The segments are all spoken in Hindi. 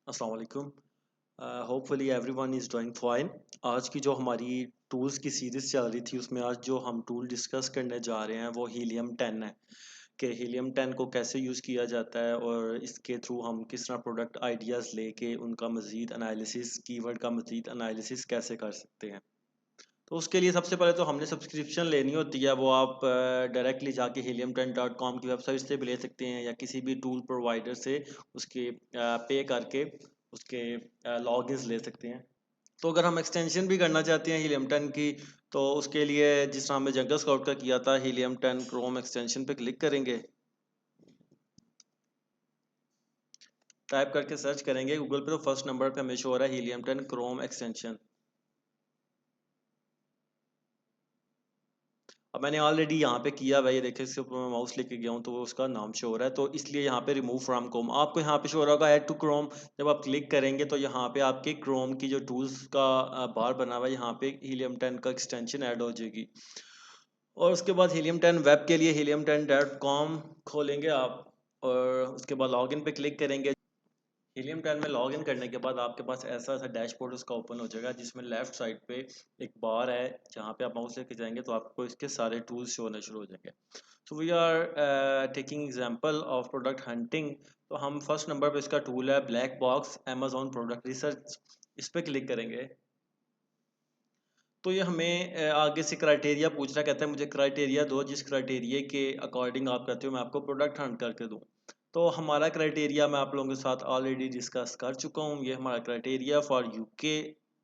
अस्सलाम वालेकुम। Hopefully everyone is doing fine. आज की जो हमारी टूल्स की सीरीज़ चल रही थी उसमें आज जो हम टूल डिस्कस करने जा रहे हैं वो हीलियम 10 है कि हीलियम 10 को कैसे यूज़ किया जाता है और इसके थ्रू हम किस तरह प्रोडक्ट आइडियाज़ लेके उनका मज़ीद एनालिसिस कीवर्ड का मज़ीद एनालिसिस कैसे कर सकते हैं। तो उसके लिए सबसे पहले तो हमने सब्सक्रिप्शन लेनी होती है, वो आप डायरेक्टली जाके helium10.com की वेबसाइट से भी ले सकते हैं या किसी भी टूल प्रोवाइडर से उसके पे करके उसके लॉगिन्स ले सकते हैं। तो अगर हम एक्सटेंशन भी करना चाहते हैं हीलियम 10 की, तो उसके लिए जिस तरह हमने जंगल स्काउट का किया था, हीलियम 10 क्रोम एक्सटेंशन पे क्लिक करेंगे, टाइप करके सर्च करेंगे गूगल पे, तो फर्स्ट नंबर पे हमें शो हो रहा है हीलियम 10 क्रोम एक्सटेंशन। अब मैंने ऑलरेडी यहाँ पे किया हुआ है, ये देखिए इसके ऊपर मैं माउस लेके गया हूँ तो वो उसका नाम शो हो रहा है, तो इसलिए यहाँ पे रिमूव फ्रॉम क्रोम आपको यहाँ पे शो हो रहा होगा ऐड टू क्रोम। जब आप क्लिक करेंगे तो यहाँ पे आपके क्रोम की जो टूल्स का बार बना हुआ है, यहाँ पे हीलियम 10 का एक्सटेंशन ऐड हो जाएगी। और उसके बाद हीलियम 10 वेब के लिए helium10.com खोलेंगे आप और उसके बाद लॉगिन पे क्लिक करेंगे। हीलियम 10 में लॉग इन करने के बाद आपके पास ऐसा ऐसा डैशबोर्ड उसका ओपन हो जाएगा जिसमें लेफ्ट साइड पे एक बार है, जहाँ पे आप माउस लेके जाएंगे तो आपको इसके सारे टूल्स शो होने शुरू हो जाएंगे। So we are taking example of product hunting. तो हम फर्स्ट नंबर पे इसका टूल है black box Amazon product research, इस पे क्लिक करेंगे तो ये हमें आगे से क्राइटेरिया पूछ रहा, कहता है मुझे क्राइटेरिया दो जिस क्राइटेरिया के अकॉर्डिंग आप कहते हो मैं आपको प्रोडक्ट हंट करके दूँ। तो हमारा क्राइटेरिया मैं आप लोगों के साथ ऑलरेडी डिस्कस कर चुका हूँ, ये हमारा criteria for UK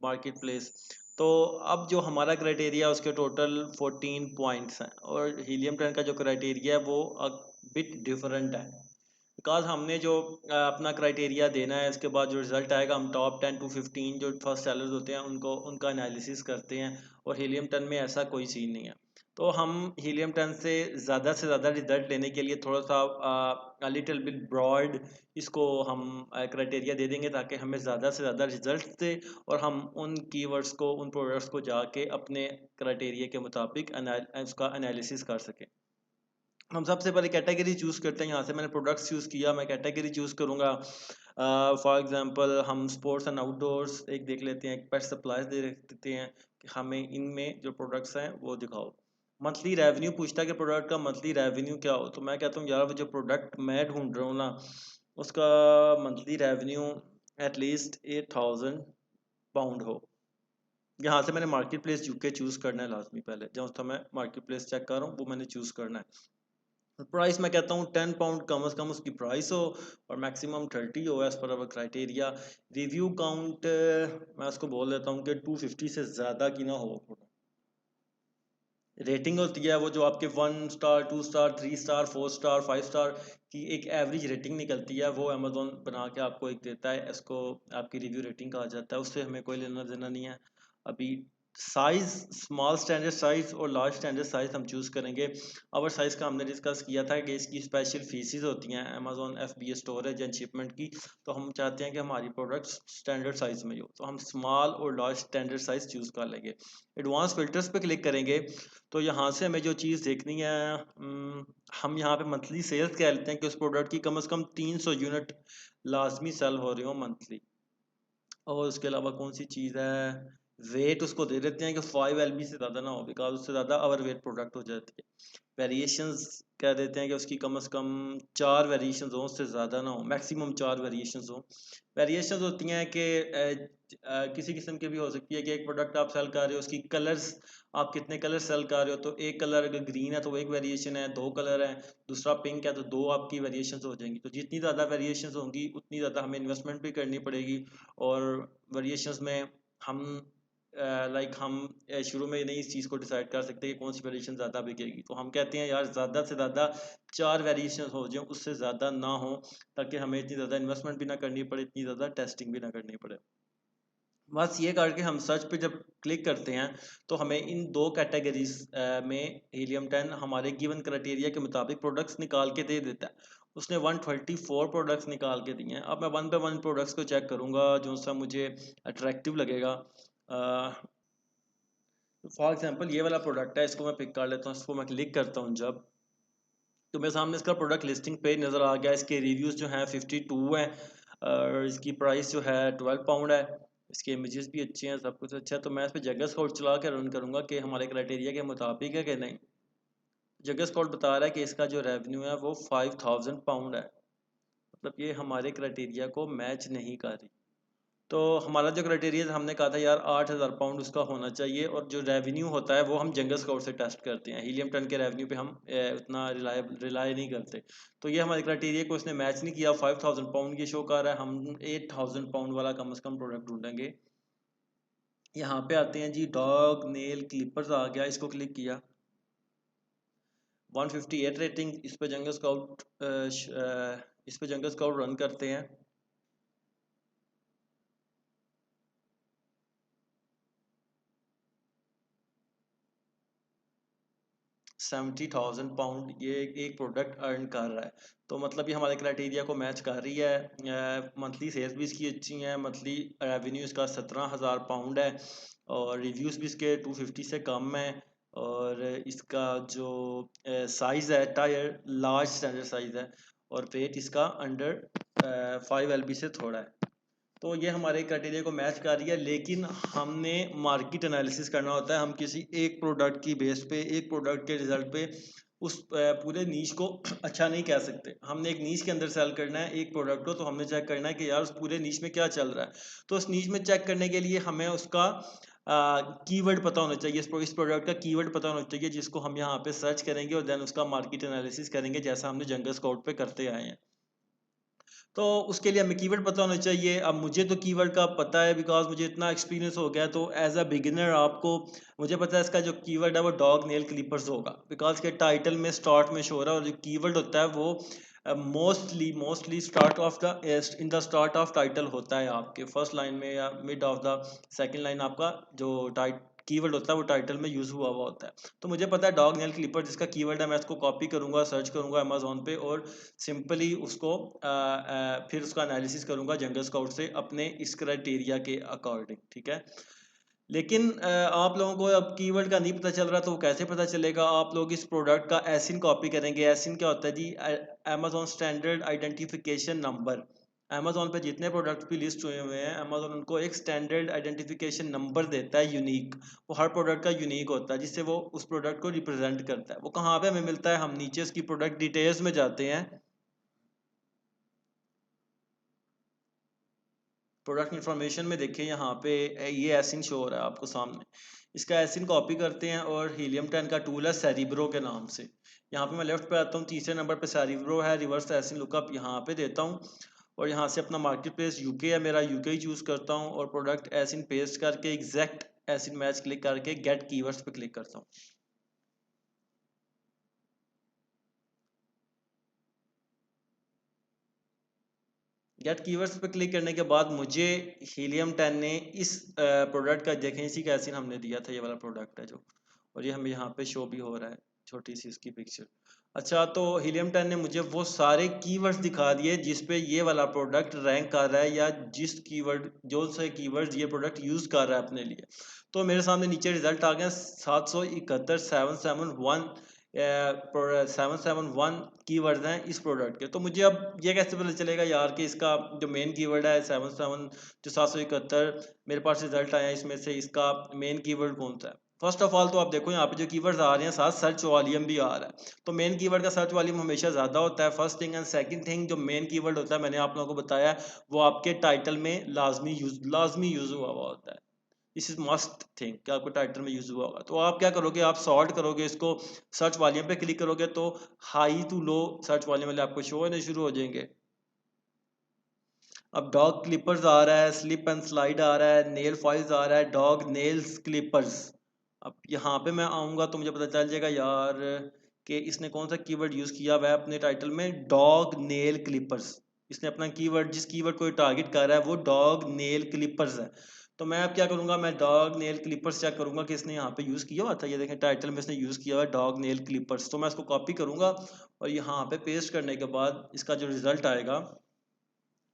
market place. तो अब जो हमारा क्राइटेरिया उसके टोटल 14 पॉइंट्स हैं और हीलियम 10 का जो क्राइटेरिया है वो बिट डिफरेंट है। बिकॉज हमने जो अपना क्राइटेरिया देना है, इसके बाद जो रिजल्ट आएगा हम टॉप 10 टू 15 जो फर्स्ट सेलर्स होते हैं उनको उनका एनालिसिस करते हैं, और हीलियम 10 में ऐसा कोई सीन नहीं है। तो हम हीलियम 10 से ज़्यादा रिजल्ट लेने के लिए थोड़ा सा लिटिल बिट ब्रॉड इसको हम क्राइटेरिया दे देंगे ताकि हमें ज़्यादा से ज़्यादा रिजल्ट दे और हम उन कीवर्ड्स को उन प्रोडक्ट्स को जाके अपने क्राइटेरिया के मुताबिक उसका एनालिसिस कर सकें। हम सबसे पहले कैटेगरी चूज़ करते हैं, यहाँ से मैंने प्रोडक्ट्स चूज़ किया, मैं कैटेगरी चूज़ करूँगा। फॉर एग्जांपल हम स्पोर्ट्स एंड आउटडोर्स एक देख लेते हैं, एक पेट सप्लाईज दे देते हैं कि हमें इनमें जो प्रोडक्ट्स हैं वो दिखाओ। मंथली रेवेन्यू पूछता है कि प्रोडक्ट का मंथली रेवेन्यू क्या हो, तो मैं कहता हूँ यार वो जो प्रोडक्ट मैं ढूंढ रहा हूँ ना उसका मंथली रेवेन्यू एटलीस्ट 8,000 पाउंड हो। यहाँ से मैंने मार्केट प्लेस यूके चूज़ करना है लाजमी, पहले जहाँ तो मैं मार्केट प्लेस चेक कर रहा हूँ वो मैंने चूज़ करना है। प्राइस मैं कहता हूँ 10 पाउंड कम से कम उसकी प्राइस हो और मैक्सिमम 30 हो एज पर अवर क्राइटेरिया। रिव्यू काउंट मैं उसको बोल देता हूँ कि 250 से ज़्यादा की ना हो। रेटिंग होती है वो जो आपके 1 star 2 star 3 star 4 star 5 star की एक एवरेज रेटिंग निकलती है, वो अमेजोन बना के आपको एक देता है, इसको आपकी रिव्यू रेटिंग कहा जाता है, उससे हमें कोई लेना देना नहीं है। अभी साइज स्मॉल स्टैंडर्ड साइज और लार्ज स्टैंडर्ड साइज हम चूज़ करेंगे। और साइज़ का हमने डिस्कस किया था कि इसकी स्पेशल फीसिस होती हैं Amazon FBA storage and shipment की, तो हम चाहते हैं कि हमारी प्रोडक्ट स्टैंडर्ड साइज़ में ही हो, तो हम स्मॉल और लार्ज स्टैंडर्ड साइज़ चूज़ कर लेंगे। एडवांस फिल्टर्स पे क्लिक करेंगे तो यहाँ से हमें जो चीज़ देखनी है, हम यहाँ पे मंथली सेल्स कह लेते हैं कि उस प्रोडक्ट की कम से कम 300 यूनिट लाजमी सेल हो रही हो मंथली। और उसके अलावा कौन सी चीज़ है, वेट उसको दे देते हैं कि 5 LB से ज़्यादा ना हो, बिकॉज उससे ज़्यादा ओवर वेट प्रोडक्ट हो जाती है। वेरिएशंस कह देते हैं कि उसकी कम से कम 4 वेरिएशंस हो, उससे ज़्यादा ना हो, मैक्सिमम 4 वेरिएशंस हो। वेरिएशंस होती हैं कि किसी किस्म की भी हो सकती है कि एक प्रोडक्ट आप सेल कर रहे हो उसकी कलर्स, आप कितने कलर सेल कर रहे हो, तो एक कलर अगर ग्रीन है तो वो एक वेरिएशन है, दो कलर है, दूसरा पिंक है तो दो आपकी वेरिएशंस हो जाएंगी। तो जितनी ज़्यादा वेरिएशंस होंगी उतनी ज़्यादा हमें इन्वेस्टमेंट भी करनी पड़ेगी। और वेरिएशंस में हम हम शुरू में नहीं इस चीज़ को डिसाइड कर सकते कि कौन सी वेरिएशन ज़्यादा बिकेगी, तो हम कहते हैं यार ज़्यादा से ज़्यादा 4 वेरिएशन हो जाए, उससे ज़्यादा ना हो, ताकि हमें इतनी ज़्यादा इन्वेस्टमेंट भी ना करनी पड़े, इतनी ज़्यादा टेस्टिंग भी ना करनी पड़े। बस ये करके हम सर्च पे जब क्लिक करते हैं तो हमें इन दो कैटेगरीज में हीलियम 10 हमारे गिवन क्राइटेरिया के मुताबिक प्रोडक्ट्स निकाल के दे देता है। उसने 134 प्रोडक्ट्स निकाल के दिए हैं। अब मैं वन पे वन प्रोडक्ट्स को चेक करूंगा जो सा मुझे अट्रैक्टिव लगेगा। फॉर एग्जांपल ये वाला प्रोडक्ट है, इसको मैं पिक कर लेता हूँ, इसको मैं क्लिक करता हूँ जब, तो मेरे सामने इसका प्रोडक्ट लिस्टिंग पेज नज़र आ गया। इसके रिव्यूज़ जो हैं 52 हैं। और इसकी प्राइस जो है 12 पाउंड है। इसके इमेजेस भी अच्छे हैं, सब कुछ अच्छा है। तो मैं इस पर जगह स्काउट चला के रन करूँगा कि हमारे क्राइटेरिया के मुताबिक है कि नहीं। जगह स्काउट बता रहा है कि इसका जो रेवेन्यू है वो 5000 पाउंड है, मतलब ये हमारे क्राइटेरिया को मैच नहीं कर रही। तो हमारा जो क्राइटेरिया हमने कहा था यार 8000 पाउंड उसका होना चाहिए, और जो रेवेन्यू होता है वो हम जंगल स्काउट से टेस्ट करते हैं। हीलियम टन के रेवेन्यू पे हम उतना रिलाय नहीं करते। तो ये हमारे क्राइटेरिया को उसने मैच नहीं किया। 5000 पाउंड की शो कर रहा है, हम 8000 पाउंड वाला कम से कम प्रोडक्ट ढूंढेंगे। यहाँ पे आते हैं जी, डॉग नेल क्लिपर्स आ गया, इसको क्लिक किया। 158 रेटिंग, इस पे जंगल स्काउट रन करते हैं। 70,000 पाउंड ये एक प्रोडक्ट अर्न कर रहा है। तो मतलब ये हमारे क्राइटेरिया को मैच कर रही है। मंथली सेल्स भी इसकी अच्छी हैं, मंथली रेवेन्यू इसका 17,000 पाउंड है, और रिव्यूज़ भी इसके 250 से कम है। और इसका जो साइज़ है टायर लार्ज स्टैंडर्ड साइज़ है, और वेट इसका अंडर 5 LB से थोड़ा है। तो ये हमारे क्राइटेरिया को मैच कर रही है। लेकिन हमने मार्केट एनालिसिस करना होता है। हम किसी एक प्रोडक्ट की बेस पे, एक प्रोडक्ट के रिजल्ट पे उस पूरे नीश को अच्छा नहीं कह सकते। हमने एक नीश के अंदर सेल करना है एक प्रोडक्ट को, तो हमने चेक करना है कि यार उस पूरे नीश में क्या चल रहा है। तो उस नीश में चेक करने के लिए हमें उसका कीवर्ड पता होना चाहिए। इस प्रोडक्ट का कीवर्ड पता होना चाहिए, जिसको हम यहाँ पे सर्च करेंगे और देन उसका मार्केट एनालिसिस करेंगे, जैसा हमने जंगल स्काउट पे करते आए हैं। तो उसके लिए हमें कीवर्ड पता होना चाहिए। अब मुझे तो कीवर्ड का पता है, बिकॉज मुझे इतना एक्सपीरियंस हो गया। तो एज अ बिगिनर आपको, मुझे पता है इसका जो कीवर्ड है वो डॉग नेल क्लिपर्स होगा, बिकॉज के टाइटल में स्टार्ट में शो हो रहा है। और जो कीवर्ड होता है वो mostly start of the in the start of title होता है, आपके फर्स्ट लाइन में या mid of the second line आपका जो कीवर्ड होता है वो टाइटल में यूज हुआ हुआ होता है। तो मुझे पता है डॉग नेल क्लिपर जिसका कीवर्ड है, मैं इसको कॉपी करूंगा, सर्च करूंगा अमेजोन पे, और सिंपली उसको फिर उसका एनालिसिस करूंगा जंगल स्काउट से अपने इस क्राइटेरिया के अकॉर्डिंग, ठीक है। लेकिन आप लोगों को अब कीवर्ड का नहीं पता चल रहा, तो वो कैसे पता चलेगा। आप लोग इस प्रोडक्ट का एसिन कॉपी करेंगे। एसिन क्या होता है जी? Amazon standard identification number. Amazon पे जितने प्रोडक्ट भी लिस्ट हुए हुए हैं, अमेजोन उनको एक स्टैंडर्ड आइडेंटिफिकेशन नंबर देता है, यूनिक। वो हर प्रोडक्ट का यूनिक होता है, जिससे वो उस प्रोडक्ट को रिप्रेजेंट करता है। वो कहाँ पे हमें मिलता है? हम नीचे उसकी प्रोडक्ट डिटेल्स में जाते हैं। प्रोडक्ट इन्फॉर्मेशन में देखिए, यहाँ पे ये एसिन शो हो रहा है आपको सामने। इसका एसिन कॉपी करते हैं, और हीलियम 10 का टूल है सेरिब्रो के नाम से। यहाँ पे मैं लेफ्ट पे आता हूँ, तीसरे नंबर पे सेरिब्रो है। रिवर्स एसिन लुकअप यहाँ पे देता हूँ, और यहाँ से अपना मार्केट प्लेस यूके है मेरा, यूके ही चूज करता हूँ, और प्रोडक्ट एसिन पेस्ट करके एग्जैक्ट एसिन मैच क्लिक करके गेट कीवर्ड्स पे क्लिक करता हूँ। गेट कीवर्ड्स पे क्लिक करने के बाद मुझे हीलियम 10 ने इस प्रोडक्ट का, देखें इसी का एसिन हमने दिया था, ये वाला प्रोडक्ट है जो, और ये हमें यहाँ पे शो भी हो रहा है छोटी सी इसकी पिक्चर। अच्छा, तो हीलियम 10 ने मुझे वो सारे कीवर्ड्स दिखा दिए जिस पे ये वाला प्रोडक्ट रैंक कर रहा है, या जिस कीवर्ड, जो से कीवर्ड्स ये प्रोडक्ट यूज कर रहा है अपने लिए। तो मेरे सामने नीचे रिजल्ट आ गया 771 771 771 कीवर्ड्स हैं इस प्रोडक्ट के। तो मुझे अब ये कैसे पता चलेगा यार कि इसका जो मेन कीवर्ड है 77, जो 771 मेरे पास रिजल्ट आया इसमें से इसका मेन कीवर्ड कौन सा है? फर्स्ट ऑफ ऑल तो आप देखो यहाँ पे जो कीवर्ड्स आ रहे हैं साथ सर्च वॉल्यूम भी आ रहा है। तो मेन कीवर्ड का सर्च वॉल्यूम हमेशा ज़्यादा होता है, first thing. And second thing, जो मेन कीवर्ड होता है मैंने आप लोगों को बताया, वो आपके टाइटल में लाजमी यूज हुआ हुआ होता है। दिस इज मस्ट थिंग कि आपको टाइटल में यूज हुआ होगा। तो आप क्या करोगे, आप सॉर्ट करोगे इसको, सर्च वॉल्यूम पे क्लिक करोगे तो high to low search volume वाले आपको शो होने शुरू हो जाएंगे। अब डॉग क्लिपर्स आ रहा है, स्लिप एंड स्लाइड आ रहा है, नेल फाइल्स आ रहा है, डॉग नेल्स क्लिपर्स। अब यहाँ पे मैं आऊँगा तो मुझे पता चल जाएगा यार कि इसने कौन सा कीवर्ड यूज़ किया हुआ है अपने टाइटल में, डॉग नेल क्लिपर्स। इसने अपना कीवर्ड, जिस कीवर्ड को टारगेट कर रहा है वो डॉग नेल क्लिपर्स है। तो मैं अब क्या करूँगा, मैं डॉग नेल क्लिपर्स चेक करूँगा कि इसने यहाँ पे यूज़ किया हुआ था। ये देखें टाइटल में इसने यूज़ किया हुआ है डॉग नेल क्लिपर्स। तो मैं इसको कॉपी करूँगा, और यहाँ पे पेस्ट करने के बाद इसका जो रिजल्ट आएगा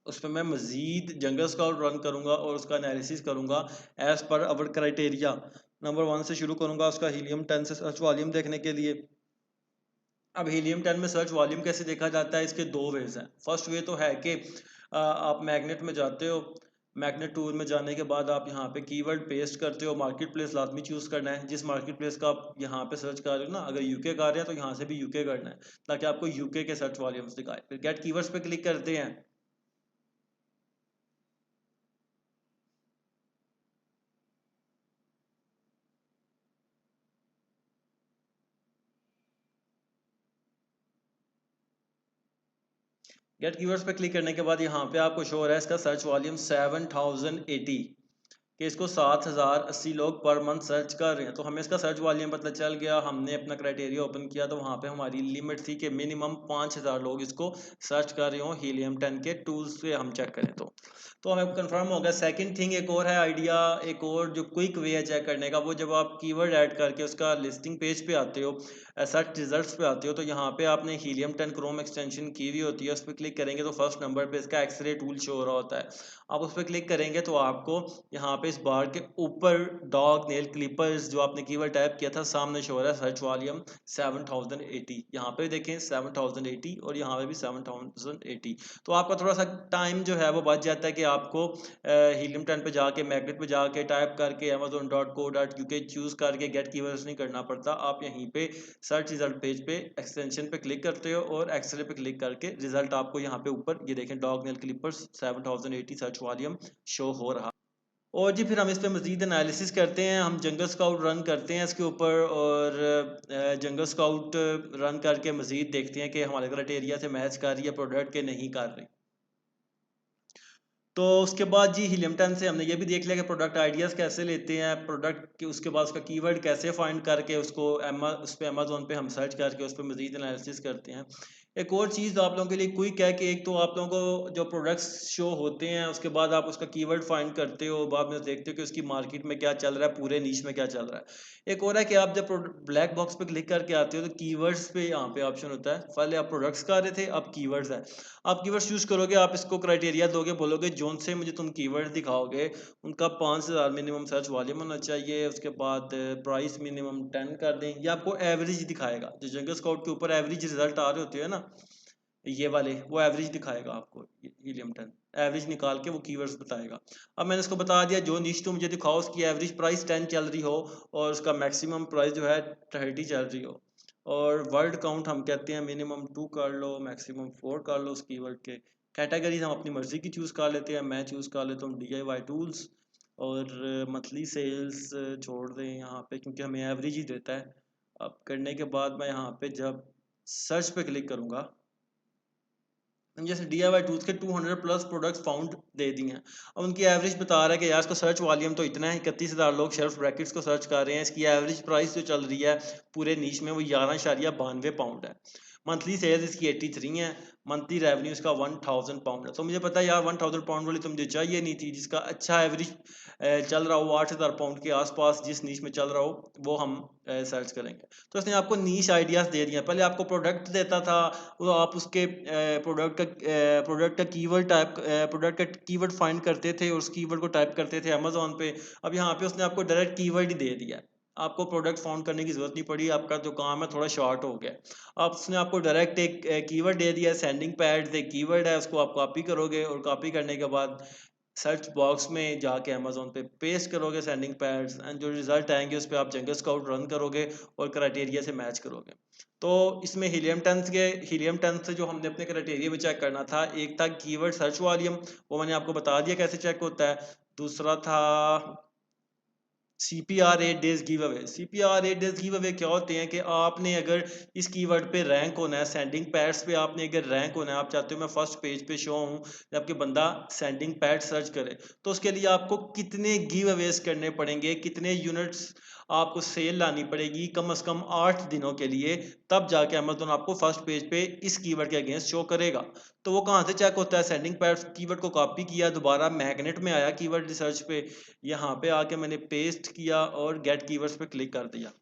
उस पर मैं मज़ीद जंगल स्काउट रन करूँगा, और उसका एनालिसिस करूँगा एज़ पर अवर क्राइटेरिया। नंबर 1 से शुरू करूँगा उसका हीलियम 10 से सर्च वॉल्यूम देखने के लिए। अब हीलियम 10 में सर्च वॉल्यूम कैसे देखा जाता है, इसके दो वेज हैं। फर्स्ट वे तो है कि आप मैग्नेट में जाते हो, मैग्नेट टूल में जाने के बाद आप यहाँ पे कीवर्ड पेस्ट करते हो। मार्केट प्लेस लाजमी चूज़ करना है, जिस मार्केट प्लेस का आप यहाँ पे सर्च कर रहे हो ना, अगर यूके का आ रहे हैं तो यहाँ से भी यूके करना है ताकि आपको यूके के सर्च वॉल्यूम्स दिखाए। फिर गेट कीवर्ड्स पे क्लिक करते हैं। गेट कीवर्ड्स पे क्लिक करने के बाद यहाँ पे आपको शो हो रहा है इसका सर्च वॉल्यूम 7080, कि इसको 7080 लोग पर मंथ सर्च कर रहे हैं। तो हमें इसका सर्च वॉल्यूम पता चल गया, हमने अपना क्राइटेरिया ओपन किया तो वहाँ पे हमारी लिमिट थी कि मिनिमम 5000 लोग इसको सर्च कर रहे हो हीलियम 10 के टूल्स से हम चेक करें तो हमें कंफर्म हो गया। सेकंड थिंग एक और है आइडिया, एक और जो क्विक वे है चेक करने का, वो जब आप कीवर्ड ऐड करके उसका लिस्टिंग पेज पे आते हो, सर्च रिजल्ट्स पे आते हो, तो यहाँ पे आपने हीलियम 10 क्रोम एक्सटेंशन की हुई होती है, उस पर क्लिक करेंगे तो फर्स्ट नंबर पे इसका एक्सरे टूल शो हो रहा होता है। आप उस पर क्लिक करेंगे तो आपको यहाँ पे इस बार के ऊपर डॉग नेल क्लिपर्स जो आपने कीवर्ड टाइप किया था सामने शो हो रहा है सर्च वॉल्यूम 7080। यहाँ पे देखें 7080 और यहाँ पे भी 7080। तो आपका थोड़ा सा टाइम जो है वो बच जाता है कि आपको हीलियम 10 पे जाके मैग्नेट पे जाके टाइप करके amazon.co.uk चूज करके गेट कीवर्ड्स नहीं करना पड़ता। आप यहीं पे सर्च रिजल्ट पेज पे एक्सटेंशन पे क्लिक करते हो और एक्सरे पे क्लिक करके रिजल्ट आपको यहाँ पे ऊपर ये देखें dog nail Clippers 7080 search volume show हो रहा। और जी फिर हम इस पे मज़ीद एनालिसिस करते हैं, हम जंगल स्काउट रन करते हैं इसके ऊपर और जंगल स्काउट रन करके मज़ीद देखते हैं कि हमारे क्राइटेरिया से मैच कर रही है प्रोडक्ट के नहीं कर रही। तो उसके बाद जी हीलियम 10 से हमने ये भी देख लिया कि प्रोडक्ट आइडियाज़ कैसे लेते हैं, प्रोडक्ट के उसके बाद उसका कीवर्ड कैसे फाइंड करके उसको उस पर अमेजोन पे हम सर्च करके उस पर मज़ीद एनालिसिस करते हैं। एक और चीज़ आप लोगों के लिए क्विक है कि एक तो आप लोगों को जो प्रोडक्ट्स शो होते हैं उसके बाद आप उसका कीवर्ड फाइंड करते हो, बाद में देखते हो कि उसकी मार्केट में क्या चल रहा है, पूरे नीश में क्या चल रहा है। एक और है कि आप जब ब्लैक बॉक्स पे क्लिक करके आते हो तो कीवर्ड्स पे यहाँ पे ऑप्शन होता है, पहले आप प्रोडक्ट्स का आ रहे थे अब कीवर्ड्स है। आप कीवर्ड्स यूज करोगे, आप इसको क्राइटेरिया दोगे, बोलोगे जोन से मुझे तुम कीवर्ड दिखाओगे उनका 5000 मिनिमम सर्च वॉल्यूम होना चाहिए, उसके बाद प्राइस मिनिमम 10 कर दें, ये आपको एवरेज दिखाएगा। जो जंगल स्काउट के ऊपर एवरेज रिजल्ट आ रहे होते हैं ना ये वाले, वो एवरेज दिखाएगा आपको, हीलियम 10 एवरेज निकाल के वो कीवर्ड्स बताएगा। अब मैंने इसको बता दिया जो नीश तो मुझे दिखाओ उसकी एवरेज प्राइस 10 चल रही हो और उसका मैक्सिमम प्राइस जो है 30 चल रही हो, और वर्ड काउंट हम कहते हैं मिनिमम 2 कर लो, मैक्सिमम 4 कर लो उस कीवर्ड के। कैटेगरीज हम अपनी मर्जी की चूज़ कर लेते हैं, मैं चूज़ कर लेता हूँ DIY टूल्स, और मंथली सेल्स छोड़ दें यहाँ पे क्योंकि हमें एवरेज ही देता है। अब करने के बाद मैं यहाँ पे जब सर्च पे क्लिक करूँगा, जैसे DIY टूल्स के 200 प्लस प्रोडक्ट्स फाउंड दे दिए हैं। अब उनकी एवरेज बता रहा है कि यार इसका सर्च वॉल्यूम तो इतना है, 31,000 लोग शेल्फ ब्रैकेट्स को सर्च कर रहे हैं, इसकी एवरेज प्राइस जो चल रही है पूरे नीश में वो 11.92 पाउंड है, मंथली सेल्स इसकी 83 है, मंथली रेवेन्यू इसका 1000 पाउंड है। तो मुझे पता है यार 1000 पाउंड वाली तो मुझे चाहिए नहीं थी, जिसका अच्छा एवरेज चल रहा हो 8000 पाउंड के आसपास जिस नीश में चल रहा हो वो हम सर्च करेंगे। तो इसने आपको नीश आइडियाज़ दे दिए। पहले आपको प्रोडक्ट देता था, वो आप उसके प्रोडक्ट का कीवर्ड टाइप प्रोडक्ट का कीवर्ड फाइंड करते थे और उस कीवर्ड को टाइप करते थे अमेजोन पे। अब यहाँ पे उसने आपको डायरेक्ट कीवर्ड ही दे दिया है, आपको प्रोडक्ट फाउंड करने की जरूरत नहीं पड़ी, आपका जो काम है थोड़ा शॉर्ट हो गया। अब उसने आपको डायरेक्ट एक कीवर्ड दे दिया, सेंडिंग पैड एक कीवर्ड है, उसको आप कॉपी करोगे और कॉपी करने के बाद सर्च बॉक्स में जाके अमेजोन पे पेस्ट करोगे सेंडिंग पैड्स, एंड जो रिजल्ट आएंगे उस पर आप जंगल स्काउट रन करोगे और क्राइटेरिया से मैच करोगे। तो इसमें हीलियम 10 से जो हमने अपने क्राइटेरिया में चेक करना था, एक था कीवर्ड सर्च वॉल्यूम, वो मैंने आपको बता दिया कैसे चेक होता है। दूसरा था CPR 8 days give away. CPR 8 days give away क्या होते हैं कि आपने अगर इस कीवर्ड पे रैंक होना है, सेंडिंग पैड्स पे आपने अगर रैंक होना है, आप चाहते हो मैं फर्स्ट पेज पे शो हूँ जबकि बंदा सेंडिंग पैड सर्च करे, तो उसके लिए आपको कितने गिव अवेज करने पड़ेंगे, कितने यूनिट्स आपको सेल लानी पड़ेगी कम से कम 8 दिनों के लिए, तब जाके अमेजोन आपको फर्स्ट पेज पे इस कीवर्ड के अगेंस्ट शो करेगा। तो वो कहाँ से चेक होता है, सेंडिंग पैड कीवर्ड को कॉपी किया, दोबारा मैग्नेट में आया कीवर्ड रिसर्च पे, यहाँ पे आके मैंने पेस्ट किया और गेट कीवर्ड्स पे क्लिक कर दिया।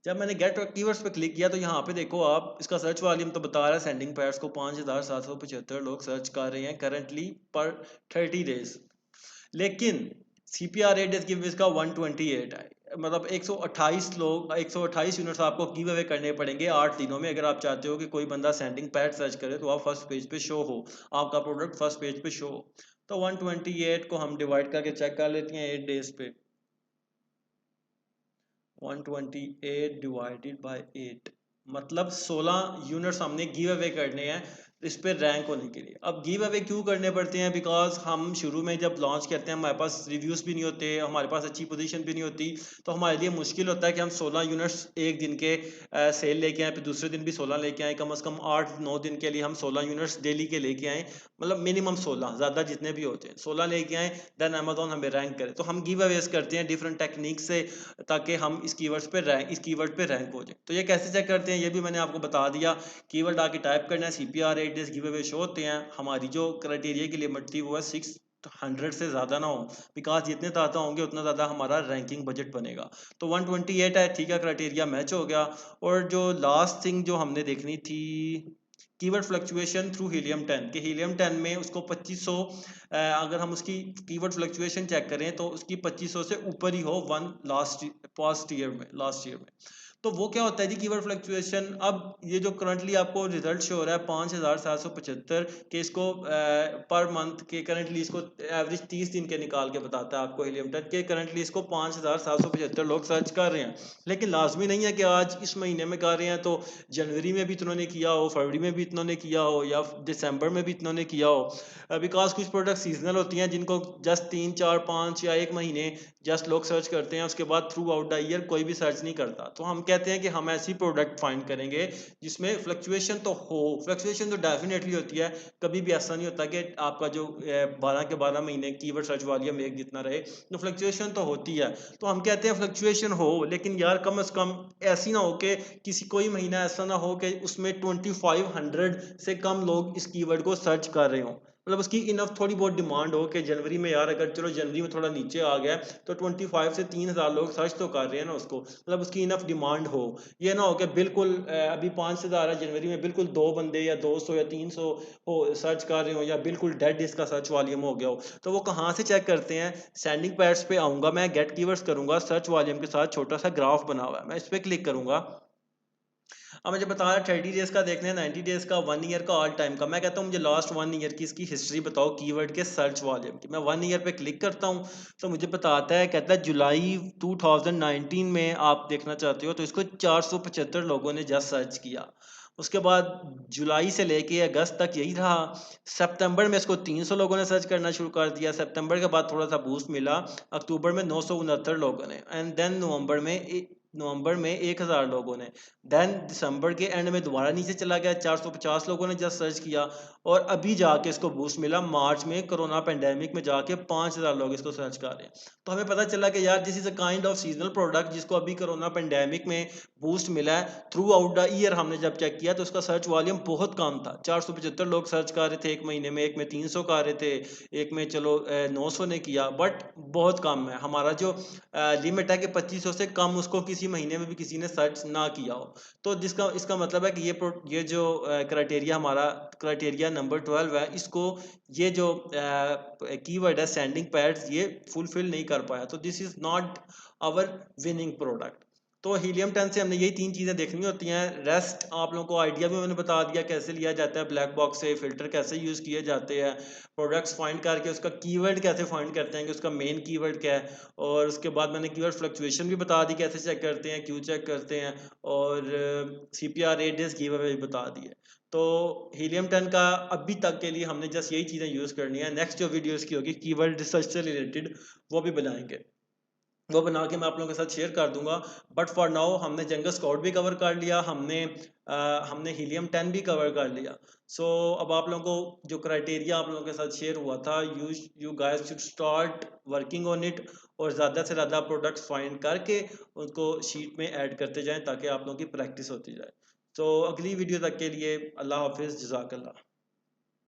जब मैंने गेट कीवर्ड्स पे क्लिक किया तो यहाँ पे देखो आप, इसका सर्च वॉल्यूम तो बता रहा है सेंडिंग पैड्स को 5775 लोग सर्च कर रहे हैं करंटली पर 30 डेज। लेकिन CPR रेट इस गिव का 128 है, मतलब 128 यूनिट्स आपको गिव अवे करने पड़ेंगे 8 दिनों में, अगर आप चाहते हो कि कोई बंदा सेंडिंग पैड सर्च करे तो आप फर्स्ट पेज पे शो हो, आपका प्रोडक्ट फर्स्ट पेज पे शो हो। तो 128 को हम डिवाइड करके चेक कर लेते हैं 8 डेज पे। 128 डिवाइडेड बाय 8 मतलब 16 यूनिट्स हमने गिव अवे करने हैं इस पे रैंक होने के लिए। अब गिव अवे क्यों करने पड़ते हैं? बिकॉज हम शुरू में जब लॉन्च करते हैं हमारे पास रिव्यूज़ भी नहीं होते, हमारे पास अच्छी पोजीशन भी नहीं होती, तो हमारे लिए मुश्किल होता है कि हम 16 यूनिट्स एक दिन के सेल लेके आए, फिर दूसरे दिन भी 16 लेके आए, कम से कम 8-9 दिन के लिए हम 16 यूनिट्स डेली के लेके आए, मतलब मिनिमम 16, ज़्यादा जितने भी होते हैं 16 लेके आए, देन अमेजोन हमें रैंक करे। तो हम गिव अवेज करते हैं डिफरेंट टेक्निक से ताकि हम इस कीवर्ड पे रैंक हो जाए। तो ये कैसे चेक करते हैं ये भी मैंने आपको बता दिया। कीवर्ड आके टाइप करना है, CPR 8 days give away show होते हैं। हमारी जो क्राइटेरिया की लिमिट थी वो है 600 से ज़्यादा ना हो, बिकॉज जितने ज़्यादा होंगे उतना ज़्यादा हमारा रैंकिंग बजट बनेगा। तो 128 है, ठीक है, क्राइटेरिया मैच हो गया। और जो लास्ट थिंग जो हमने देखनी थी, कीवर्ड फ्लक्चुएशन थ्रू हीलियम 10, के हीलियम 10 में उसको 2500, अगर हम उसकी कीवर्ड फ्लक्चुएशन चेक करें तो उसकी 2500 से ऊपर ही हो लास्ट ईयर में। तो वो क्या होता है जी कीवर्ड फ्लक्चुएशन? अब ये जो करंटली आपको रिजल्ट शो हो रहा है 5775 के, इसको पर मंथ के करंटली इसको एवरेज 30 दिन के निकाल के बताता है आपको हीलियम 10 के, करंटली इसको 5775 लोग सर्च कर रहे हैं। लेकिन लाजमी नहीं है कि आज इस महीने में कर रहे हैं तो जनवरी में भी इतनों ने किया हो, फरवरी में भी इतनों ने किया हो, या दिसंबर में भी इतनों ने किया हो। बिकॉज कुछ प्रोडक्ट सीजनल होती हैं जिनको जस्ट 3-4-5 या 1 महीने जस्ट लोग सर्च करते हैं, उसके बाद थ्रू आउट द ईयर कोई भी सर्च नहीं करता। तो हम कहते हैं कि हम ऐसी प्रोडक्ट फाइंड करेंगे जिसमें फ्लक्चुएशन तो हो। फ्लक्चुएशन तो डेफिनेटली होती है, कभी भी ऐसा नहीं होता कि आपका जो 12 के 12 महीने कीवर्ड सर्च वॉल्यूम एक जितना रहे, तो फ्लक्चुएशन तो होती है। तो हम कहते हैं फ्लक्चुएशन हो, लेकिन यार कम से कम ऐसी ना हो कि किसी कोई महीना ऐसा ना हो कि उसमें 2500 से कम लोग इस कीवर्ड को सर्च कर रहे हो, मतलब उसकी इनफ थोड़ी बहुत डिमांड हो कि जनवरी में यार अगर चलो जनवरी में थोड़ा नीचे आ गया तो 25 से 3000 लोग सर्च तो कर रहे हैं ना उसको, मतलब उसकी इनफ डिमांड हो। ये ना हो कि बिल्कुल अभी 5000 है, जनवरी में बिल्कुल 2 बंदे या 200 या 300 हो सर्च कर रहे हो, या बिल्कुल डेड इसका सर्च वॉल्यूम हो गया हो। तो वो कहाँ से चेक करते हैं? सेंडिंग पैड्स पे आऊँगा मैं, गेट कीवर्ड्स करूँगा, सर्च वॉल्यूम के साथ छोटा सा ग्राफ बना हुआ है, मैं इस पर क्लिक करूँगा। अब मुझे बता रहा 30 डेज का देखना है, 90 डेज का, 1 ईयर का, ऑल टाइम का। मैं कहता हूँ मुझे लास्ट 1 ईयर की इसकी हिस्ट्री बताओ कीवर्ड के सर्च वॉल्यूम की। मैं 1 ईयर पे क्लिक करता हूँ तो मुझे बताता है, कहता है जुलाई 2019 में आप देखना चाहते हो तो इसको 475 लोगों ने जस्ट सर्च किया। उसके बाद जुलाई से लेके अगस्त तक यही रहा। सितंबर में इसको 300 लोगों ने सर्च करना शुरू कर दिया, सितंबर के बाद थोड़ा सा बूस्ट मिला, अक्टूबर में 969 लोगों ने, एंड देन नवंबर में 1000 लोगों ने, देन दिसंबर के एंड में दोबारा नीचे चला गया, 450 लोगों ने जस्ट सर्च किया, और अभी जाके इसको बूस्ट मिला मार्च में, कोरोना पेंडेमिक में जाके 5000 लोग इसको सर्च कर रहे हैं। तो हमें पता चला कि यार this is a kind of seasonal product जिसको अभी कोरोना पेंडेमिक में बूस्ट मिला है। थ्रू आउट द ईयर हमने जब चेक किया तो उसका सर्च वॉल्यूम बहुत कम था, 475 लोग सर्च कर रहे थे एक महीने में, एक में 300 कर रहे थे, एक में चलो 900 ने किया, बट बहुत कम है। हमारा जो लिमिट है कि 2500 से कम उसको किसी महीने में भी किसी ने सर्च ना किया हो। तो जिसका इसका मतलब है कि ये जो क्राइटेरिया हमारा क्राइटेरिया नंबर 12 है, इसको ये जो कीवर्ड है सेंडिंग पैड्स ये फुलफिल नहीं कर पाया, तो this is not our winning product. तो हीलियम 10 से हमने यही 3 चीज़ें देखनी होती हैं। रेस्ट आप लोगों को आइडिया भी मैंने बता दिया कैसे लिया जाता है, ब्लैक बॉक्स से फिल्टर कैसे यूज़ किए जाते हैं, प्रोडक्ट्स फाइंड करके उसका कीवर्ड कैसे फाइंड करते हैं कि उसका मेन कीवर्ड क्या है, और उसके बाद मैंने कीवर्ड फ्लक्चुएशन भी बता दी कैसे चेक करते हैं, क्यों चेक करते हैं, और CPR 8 डेज गिव अवे भी बता दिए। तो हीलियम 10 का अभी तक के लिए हमने जस्ट यही चीज़ें यूज़ करनी है। नेक्स्ट जो वीडियो इसकी होगी कीवर्ड रिसर्च से रिलेटेड, वो भी बनाएंगे, वो बना के मैं आप लोगों के साथ शेयर कर दूंगा। बट फॉर नाउ हमने जंगल स्काउट भी कवर कर लिया, हमने हीलियम 10 भी कवर कर लिया। सो अब आप लोगों को जो क्राइटेरिया आप लोगों के साथ शेयर हुआ था, you guys should start working on it, और ज़्यादा से ज़्यादा प्रोडक्ट्स फाइंड करके उनको शीट में ऐड करते जाएं ताकि आप लोगों की प्रैक्टिस होती जाए। तो अगली वीडियो तक के लिए अल्लाह हाफिज़, जज़ाकल्लाह।